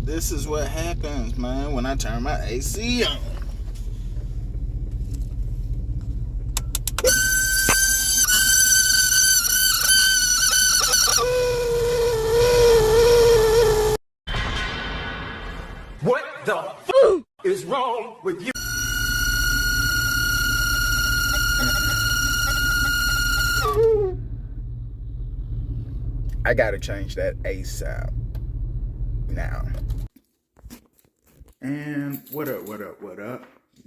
this is what happens, man, when I turn my AC on. What the f is wrong with you? I gotta change that ASAP now. And what up?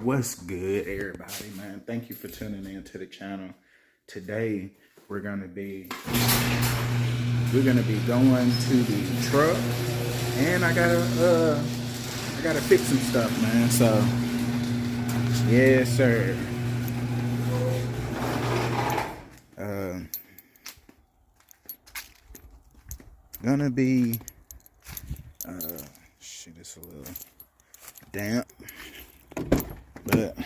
What's good, everybody, man? Thank you for tuning in to the channel. Today we're gonna be going to the truck, and I gotta fix some stuff, man. So yes, sir. Gonna be shit, it's a little damp, but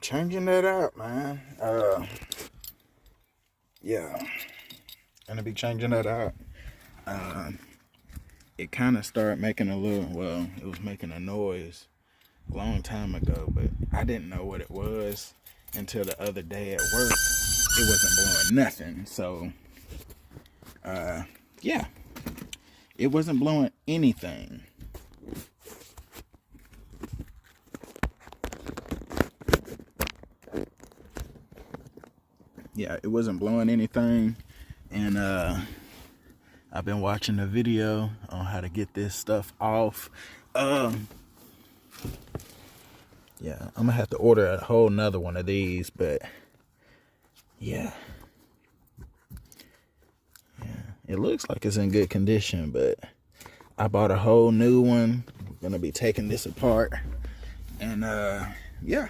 changing that out, man. Yeah, gonna be changing that out. It kind of started making it was making a noise a long time ago, but I didn't know what it was until the other day at work. It wasn't blowing nothing. So yeah, it wasn't blowing anything. Yeah, it wasn't blowing anything. And I've been watching a video on how to get this stuff off. Yeah, I'm gonna have to order a whole nother one of these, but yeah, it looks like it's in good condition, but I bought a whole new one. I'm gonna be taking this apart, and yeah,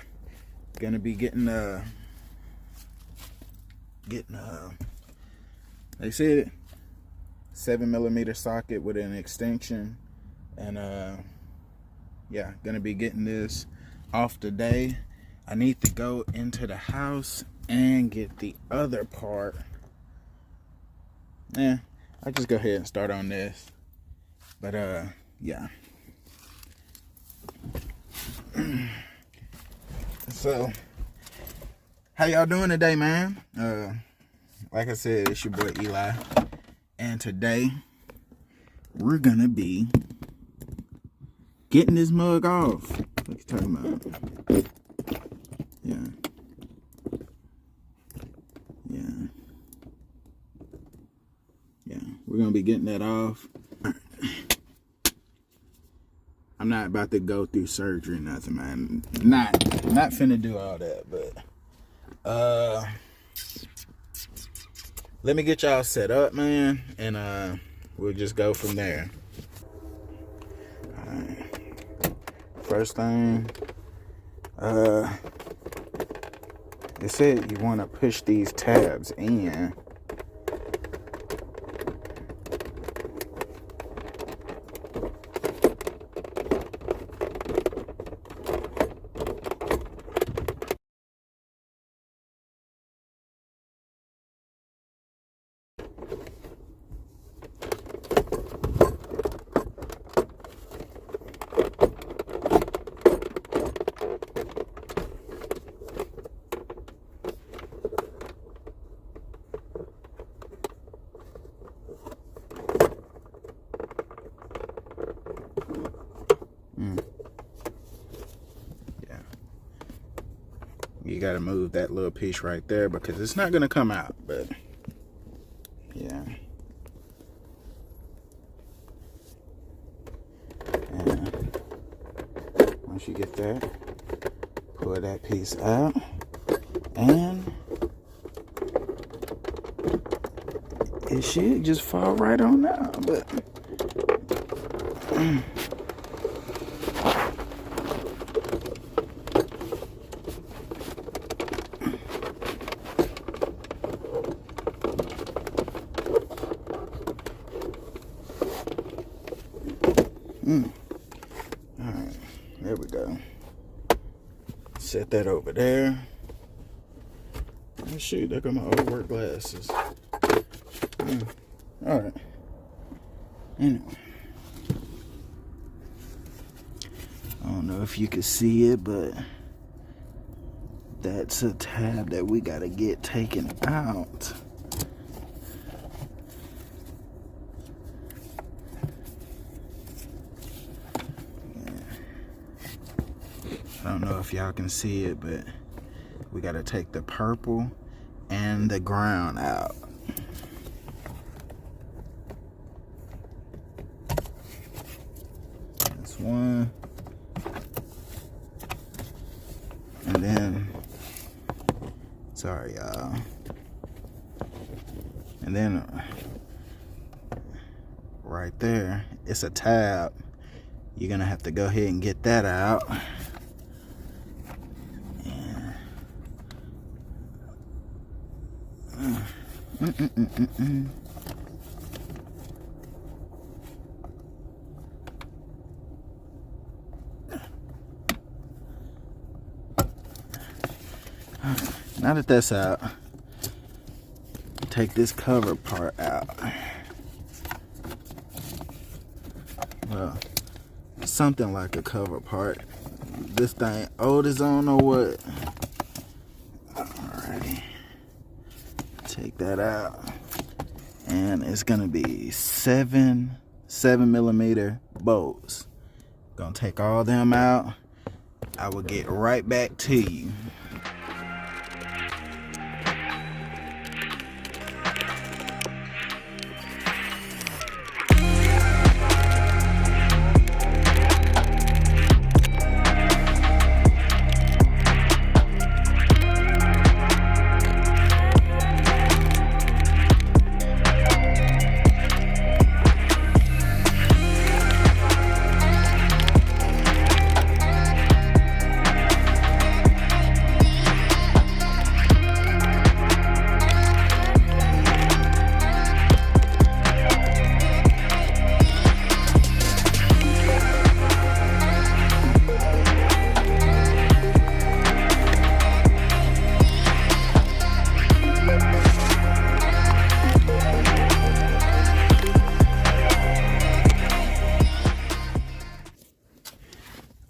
gonna be getting they said 7mm socket with an extension, and yeah, gonna be getting this off today. I need to go into the house and get the other part. I'll just go ahead and start on this. But yeah. So how y'all doing today, man? Like I said, it's your boy Eli, and today we're gonna be getting this mug off. What you talking about? Yeah. We're gonna be getting that off. I'm not about to go through surgery or nothing, man. Not finna do all that, but let me get y'all set up, man, and we'll just go from there. All right. First thing, it said you want to push these tabs in. You gotta move that little piece right there because it's not gonna come out, but yeah. And once you get that, pull that piece out, and it should just fall right on out, but Alright, there we go. Set that over there. Oh shoot, there go my old work glasses. Alright. Anyway. I don't know if you can see it, but that's a tab that we gotta get taken out. I don't know if y'all can see it, but we gotta take the purple and the ground out. That's one. And then, sorry y'all. And then right there, it's a tab. You're gonna have to go ahead and get that out. Now that that's out, take this cover part out. Well, something like a cover part. This thing old as I don't know what. Alrighty. Take that out. And it's gonna be 7mm bolts. Gonna take all them out. I will get right back to you.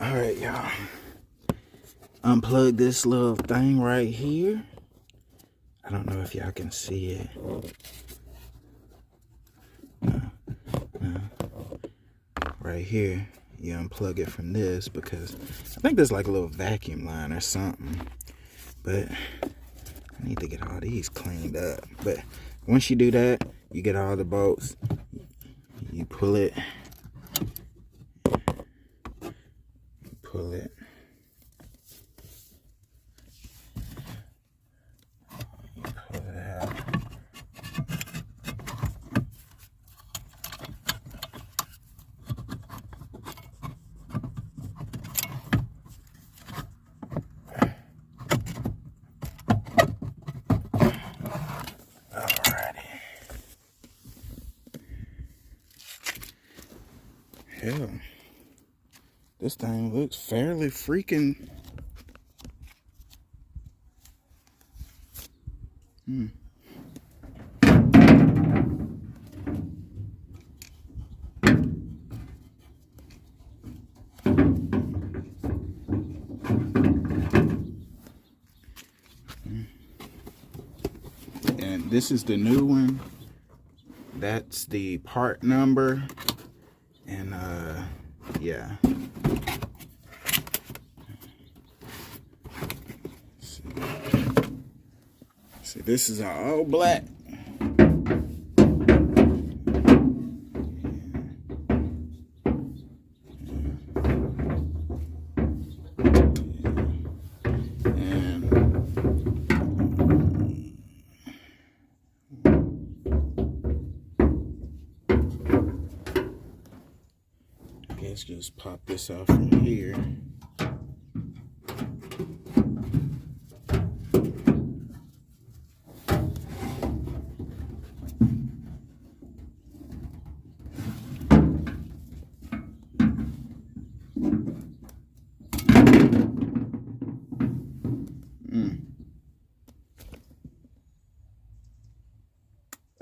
Alright, y'all. Unplug this little thing right here. I don't know if y'all can see it. No. Right here, you unplug it from this because I think there's like a little vacuum line or something. But I need to get all these cleaned up. But once you do that, you get all the bolts. You pull it. Pull it. Pull it out. Alrighty. Hell. This thing looks fairly freaking... And this is the new one. That's the part number. And yeah. See, this is all black. Let's just pop this off from here.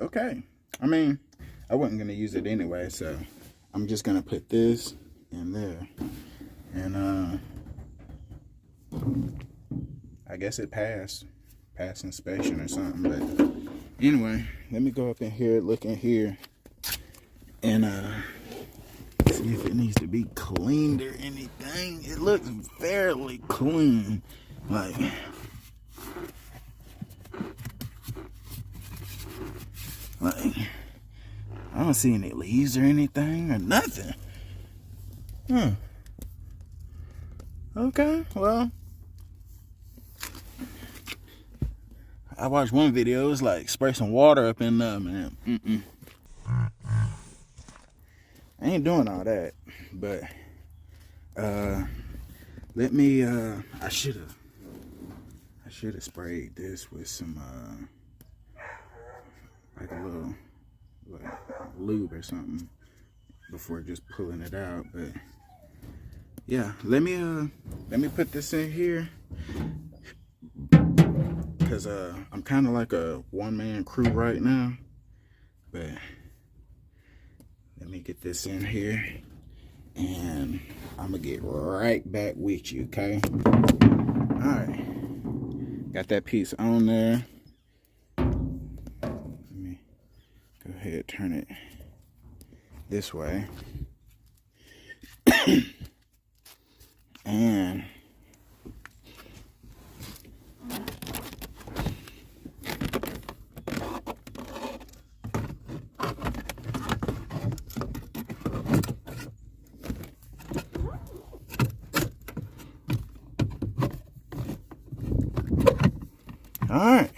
okay. I mean, I wasn't gonna use it anyway, so I'm just gonna put this in there, and I guess it passed inspection or something. But anyway, let me go up in here, look in here, and see if it needs to be cleaned or anything. It looks fairly clean, like. I don't see any leaves or anything or nothing. Okay, well, I watched one video. It was like spray some water up in there, man. I ain't doing all that, but let me. I should have sprayed this with some like a little lube or something before just pulling it out. But yeah, let me put this in here, because I'm kind of like a one-man crew right now. But let me get this in here, and I'm gonna get right back with you, okay? All right, got that piece on there. Let me go ahead, turn it this way. And all right.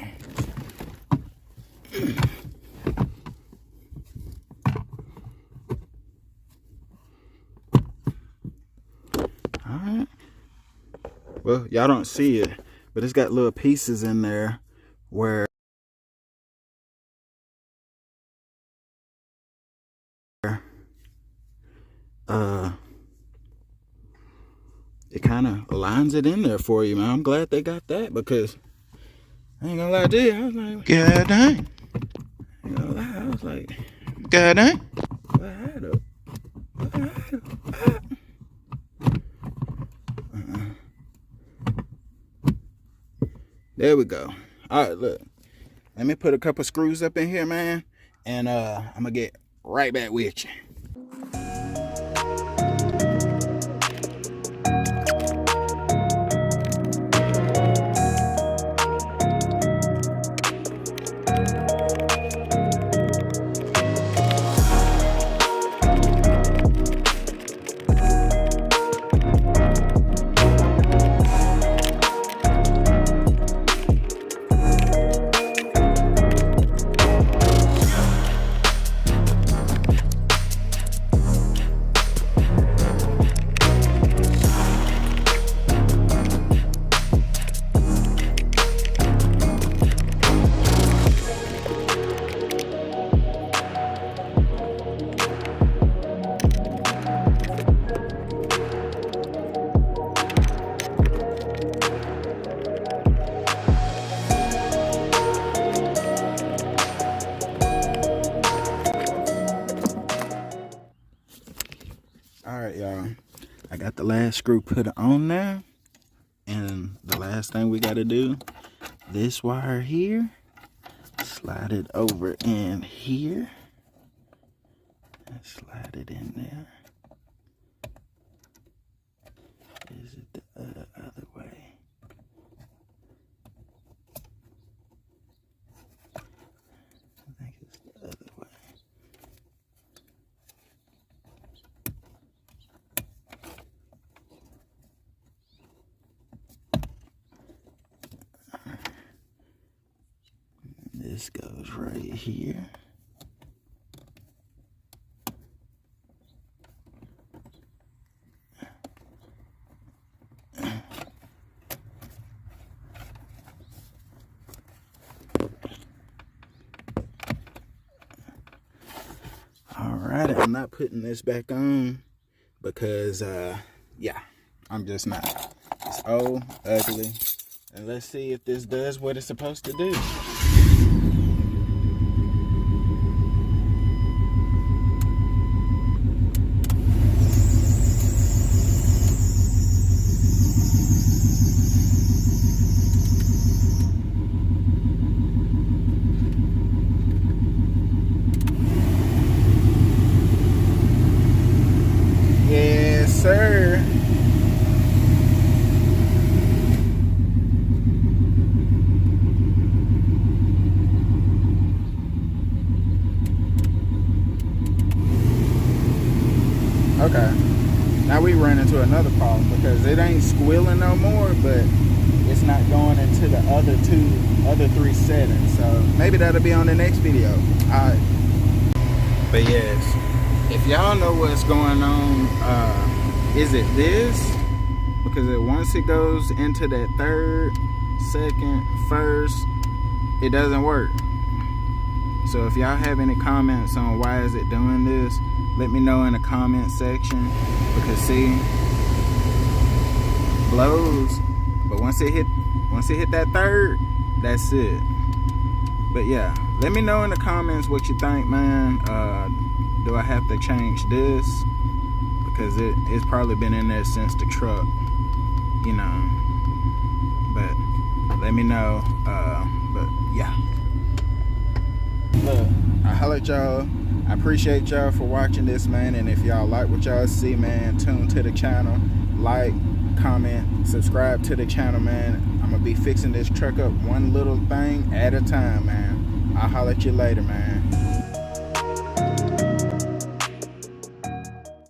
All right. Well, y'all don't see it, but it's got little pieces in there where it kind of lines it in there for you, man. I'm glad they got that, because I ain't gonna lie to you, I was like, God dang. I ain't gonna lie, I was like, God dang. There we go. All right, look. Let me put a couple screws up in here, man, and I'm gonna get right back with you. All right, y'all. I got the last screw put on there, and the last thing we got to do, this wire here, slide it over in here, and slide it in there. Is it the other way? I think it's the other way. This goes right here. Alright, I'm not putting this back on because, yeah, I'm just not. It's old, ugly, and let's see if this does what it's supposed to do. another problem because it ain't squealing no more, but it's not going into the other three settings. So maybe that'll be on the next video. Alright. But yes, if y'all know what's going on, is it this? Because once it goes into that third, second, first, it doesn't work. So if y'all have any comments on why is it doing this, let me know in the comment section. Because see, blows, but once it hit that third, that's it. But yeah, let me know in the comments what you think, man. Do I have to change this? Because it's probably been in there since the truck, you know. But let me know. But yeah. Look, I holla at y'all. I appreciate y'all for watching this, man. And if y'all like what y'all see, man, tune to the channel. Like, comment, subscribe to the channel, man. I'm gonna be fixing this truck up one little thing at a time, man. I'll holla at you later, man.